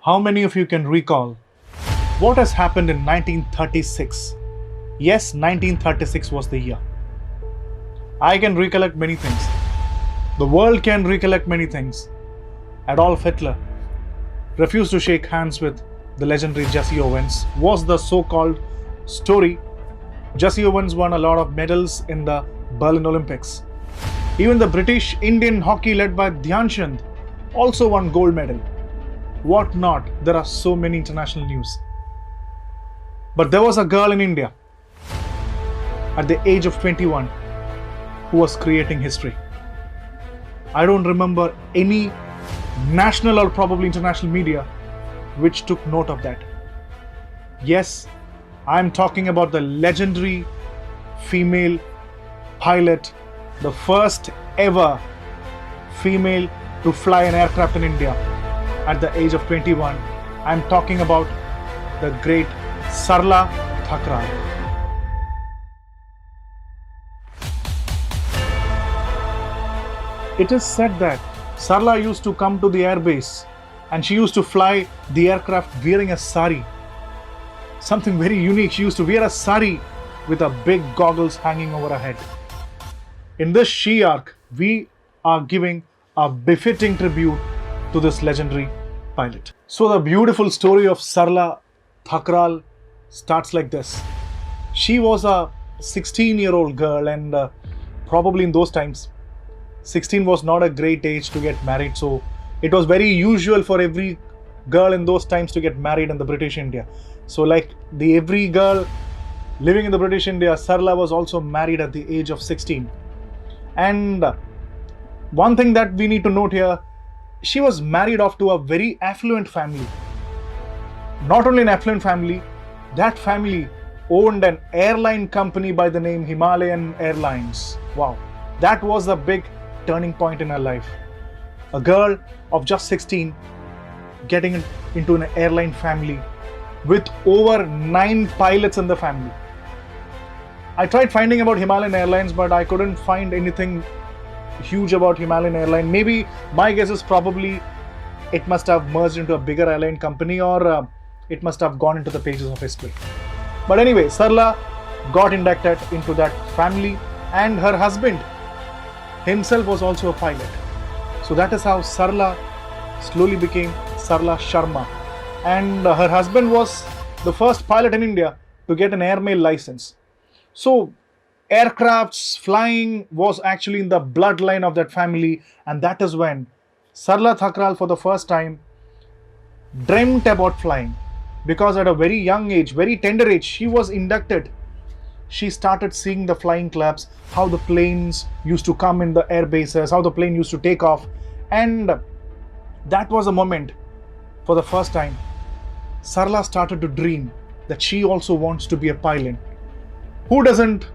How many of you can recall what has happened in 1936? Yes, 1936 was the year. I can recollect many things. The world can recollect many things. Adolf Hitler refused to shake hands with the legendary Jesse Owens, was the so-called story. Jesse Owens won a lot of medals in the Berlin Olympics. Even the British Indian hockey led by Dhyan Chand also won gold medal. What not? There are so many international news. But there was a girl in India at the age of 21 who was creating history. I don't remember any national or probably international media which took note of that. Yes, I'm talking about the legendary female pilot, the first ever female to fly an aircraft in India at the age of 21. I'm talking about the great Sarla Thakral. It is said that Sarla used to come to the airbase and she used to fly the aircraft wearing a sari. Something very unique. She used to wear a sari with a big goggles hanging over her head. In this She arc, we are giving a befitting tribute to this legendary pilot. So the beautiful story of Sarla Thakral starts like this. She was a 16-year-old girl, and probably in those times 16 was not a great age to get married, so it was very usual for every girl in those times to get married in the British India. So like every girl living in the British India, Sarla was also married at the age of 16. And one thing that we need to note here, she was married off to a very affluent family. Not only an affluent family, that family owned an airline company by the name Himalayan Airlines. Wow, that was a big turning point in her life. A girl of just 16 getting into an airline family with over 9 pilots in the family. I tried finding about Himalayan Airlines, but I couldn't find anything huge about Himalayan Airline. Maybe my guess is probably it must have merged into a bigger airline company, or it must have gone into the pages of history. But anyway, Sarla got inducted into that family, and her husband himself was also a pilot. So that is how Sarla slowly became Sarla Sharma. And her husband was the first pilot in India to get an airmail license. So aircrafts, flying was actually in the bloodline of that family, and that is when Sarla Thakral for the first time dreamt about flying, because at a very young age, very tender age, she was inducted. She started seeing the flying clubs, how the planes used to come in the air bases, how the plane used to take off, and that was a moment for the first time Sarla started to dream that she also wants to be a pilot. Who doesn't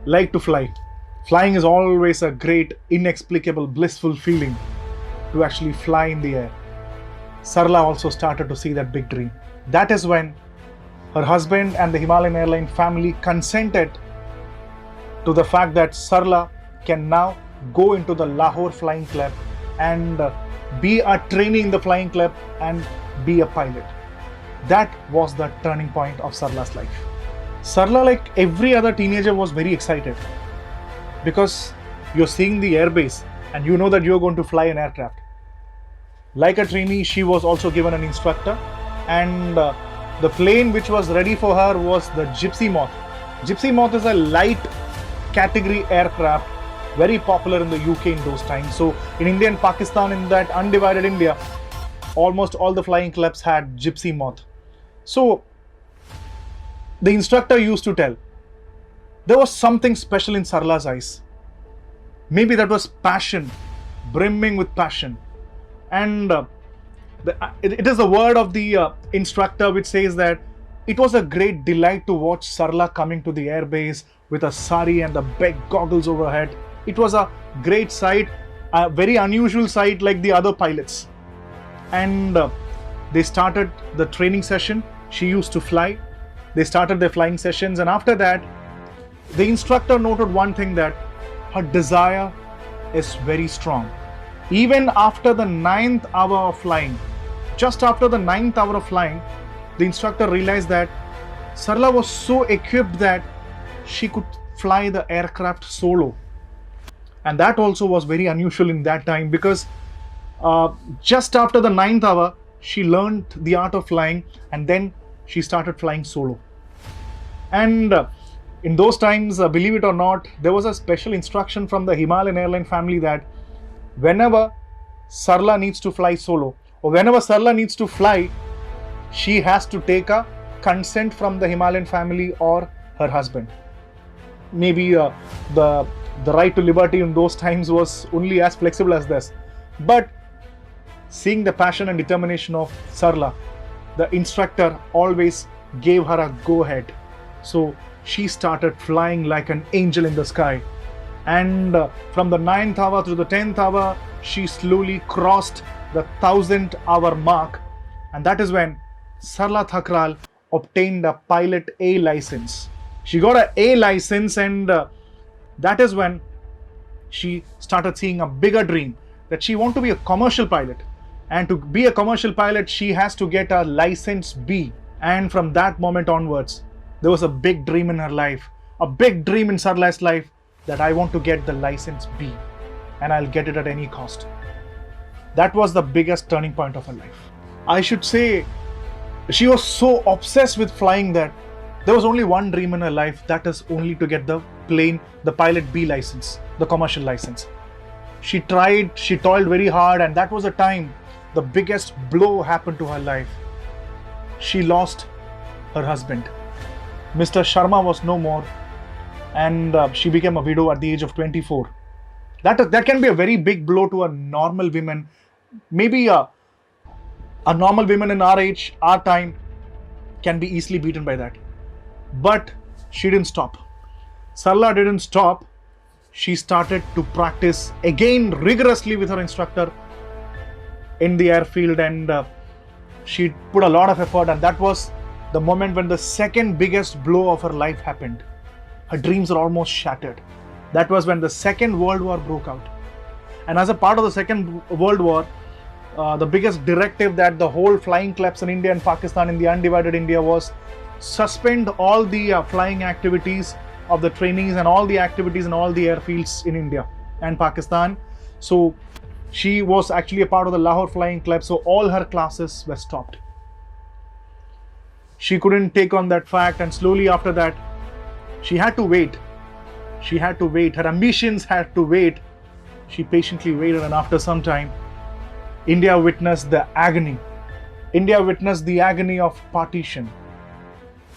like to fly? Flying is always a great, inexplicable, blissful feeling to actually fly in the air. Sarla also started to see that big dream. That is when her husband and the Himalayan Airline family consented to the fact that Sarla can now go into the Lahore Flying Club and be a trainee in the flying club and be a pilot. That was the turning point of Sarla's life. Sarla, like every other teenager, was very excited because you're seeing the airbase and you know that you're going to fly an aircraft. Like a trainee, she was also given an instructor, and the plane which was ready for her was the Gypsy Moth. Gypsy Moth is a light category aircraft, very popular in the UK in those times. So in India and Pakistan, in that undivided India, almost all the flying clubs had Gypsy Moth. So the instructor used to tell there was something special in Sarla's eyes. Maybe that was passion, brimming with passion. And it is the word of the instructor which says that it was a great delight to watch Sarla coming to the airbase with a sari and the big goggles overhead. It was a great sight, a very unusual sight like the other pilots. And they started the training session. She used to fly. They started their flying sessions, and after that, the instructor noted one thing, that her desire is very strong. Even after the 9th hour of flying, Just after the 9th hour of flying, the instructor realized that Sarla was so equipped that she could fly the aircraft solo. And that also was very unusual in that time, because just after the 9th hour, she learned the art of flying, and then she started flying solo. And in those times, believe it or not, there was a special instruction from the Himalayan airline family that whenever Sarla needs to fly solo, or whenever Sarla needs to fly, she has to take a consent from the Himalayan family or her husband. Maybe the right to liberty in those times was only as flexible as this. But seeing the passion and determination of Sarla, the instructor always gave her a go-ahead. So she started flying like an angel in the sky. And from the 9th hour to the 10th hour, she slowly crossed the 1000-hour mark. And that is when Sarla Thakral obtained a Pilot A license. She got an A license, and that is when she started seeing a bigger dream, that she wanted to be a commercial pilot. And to be a commercial pilot, she has to get a license B. And from that moment onwards, there was a big dream in her life, a big dream in Sarla's life, that I want to get the license B, and I'll get it at any cost. That was the biggest turning point of her life. I should say, she was so obsessed with flying that there was only one dream in her life, that is only to get the plane, the Pilot B license, the commercial license. She tried, she toiled very hard, and that was the time the biggest blow happened to her life. She lost her husband. Mr. Sharma was no more, and she became a widow at the age of 24. That can be a very big blow to a normal woman. Maybe a normal woman in our age, our time, can be easily beaten by that. But she didn't stop. Sarla didn't stop. She started to practice again rigorously with her instructor in the airfield, and she put a lot of effort, and that was the moment when the second biggest blow of her life happened. Her dreams are almost shattered. That was when the Second World War broke out. And as a part of the Second World War, the biggest directive that the whole flying clubs in India and Pakistan, in the undivided India, was suspend all the flying activities of the trainees and all the activities in all the airfields in India and Pakistan. So she was actually a part of the Lahore Flying Club, so all her classes were stopped. She couldn't take on that fact, and slowly after that, she had to wait. She had to wait. Her ambitions had to wait. She patiently waited, and after some time, India witnessed the agony. India witnessed the agony of partition.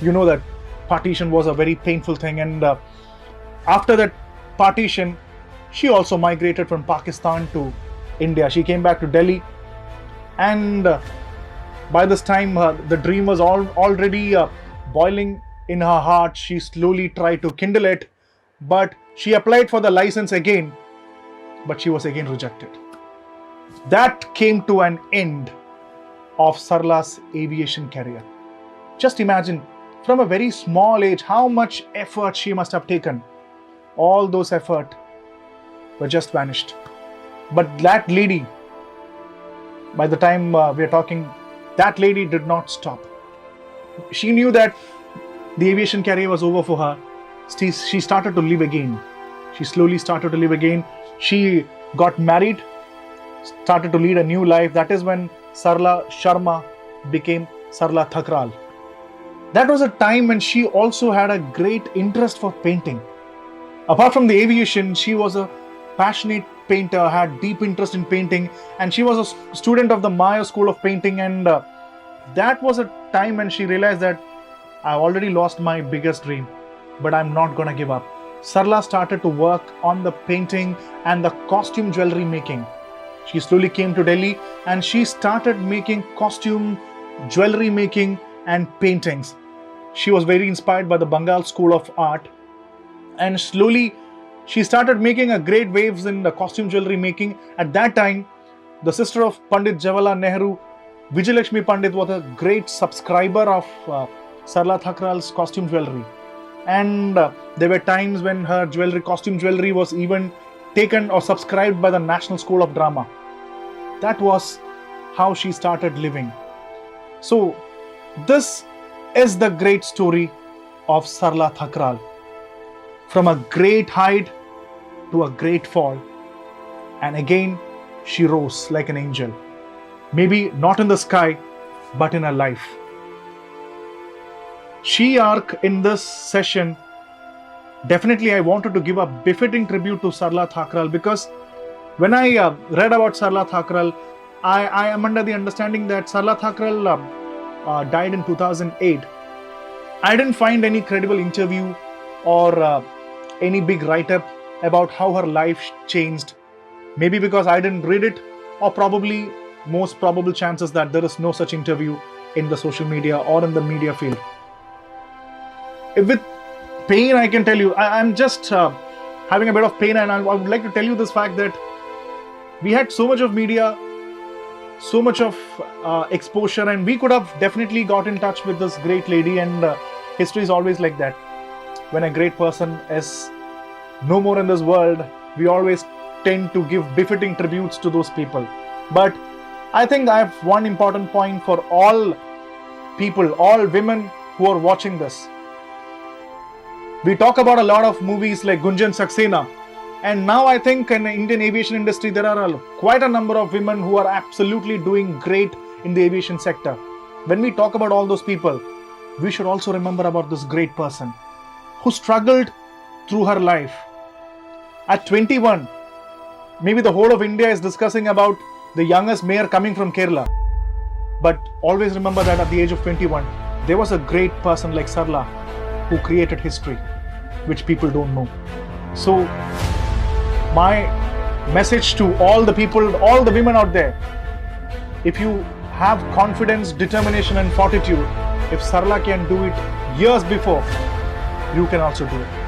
You know that partition was a very painful thing, and after that partition, she also migrated from Pakistan to India. She came back to Delhi, and by this time, the dream was already boiling in her heart. She slowly tried to kindle it, but she applied for the license again, but she was again rejected. That came to an end of Sarla's aviation career. Just imagine, from a very small age, how much effort she must have taken. All those effort were just vanished. But that lady, by the time we are talking, that lady did not stop. She knew that the aviation career was over for her. She started to live again. She slowly started to live again. She got married, started to lead a new life. That is when Sarla Sharma became Sarla Thakral. That was a time when she also had a great interest for painting. Apart from the aviation, she was a passionate painter, had deep interest in painting, and she was a student of the Maya School of Painting. And that was a time when she realized that I've already lost my biggest dream, but I'm not gonna give up. Sarla started to work on the painting and the costume jewelry making. She slowly came to Delhi and she started making costume jewelry making and paintings. She was very inspired by the Bengal School of Art, and slowly she started making a great waves in the costume jewelry making. At that time, the sister of Pandit Jawaharlal Nehru, Vijayalakshmi Pandit, was a great subscriber of Sarla Thakral's costume jewelry. And there were times when her costume jewelry was even taken or subscribed by the National School of Drama. That was how she started living. So this is the great story of Sarla Thakral. From a great height to a great fall. And again, she rose like an angel. Maybe not in the sky, but in her life. She arc in this session, definitely I wanted to give a befitting tribute to Sarla Thakral, because when I read about Sarla Thakral, I am under the understanding that Sarla Thakral died in 2008. I didn't find any credible interview or any big write-up about how her life changed. Maybe because I didn't read it, or probably most probable chances that there is no such interview in the social media or in the media field. With pain, I can tell you, I'm just having a bit of pain, and I would like to tell you this fact that we had so much of media, so much of exposure, and we could have definitely got in touch with this great lady, and history is always like that. When a great person is no more in this world, we always tend to give befitting tributes to those people. But I think I have one important point for all people, all women who are watching this. We talk about a lot of movies like Gunjan Saxena, and now I think in the Indian aviation industry there are quite a number of women who are absolutely doing great in the aviation sector. When we talk about all those people, we should also remember about this great person who struggled through her life. At 21, maybe the whole of India is discussing about the youngest mayor coming from Kerala. But always remember that at the age of 21, there was a great person like Sarla who created history, which people don't know. So, my message to all the people, all the women out there, if you have confidence, determination and fortitude, if Sarla can do it years before, you can also do it.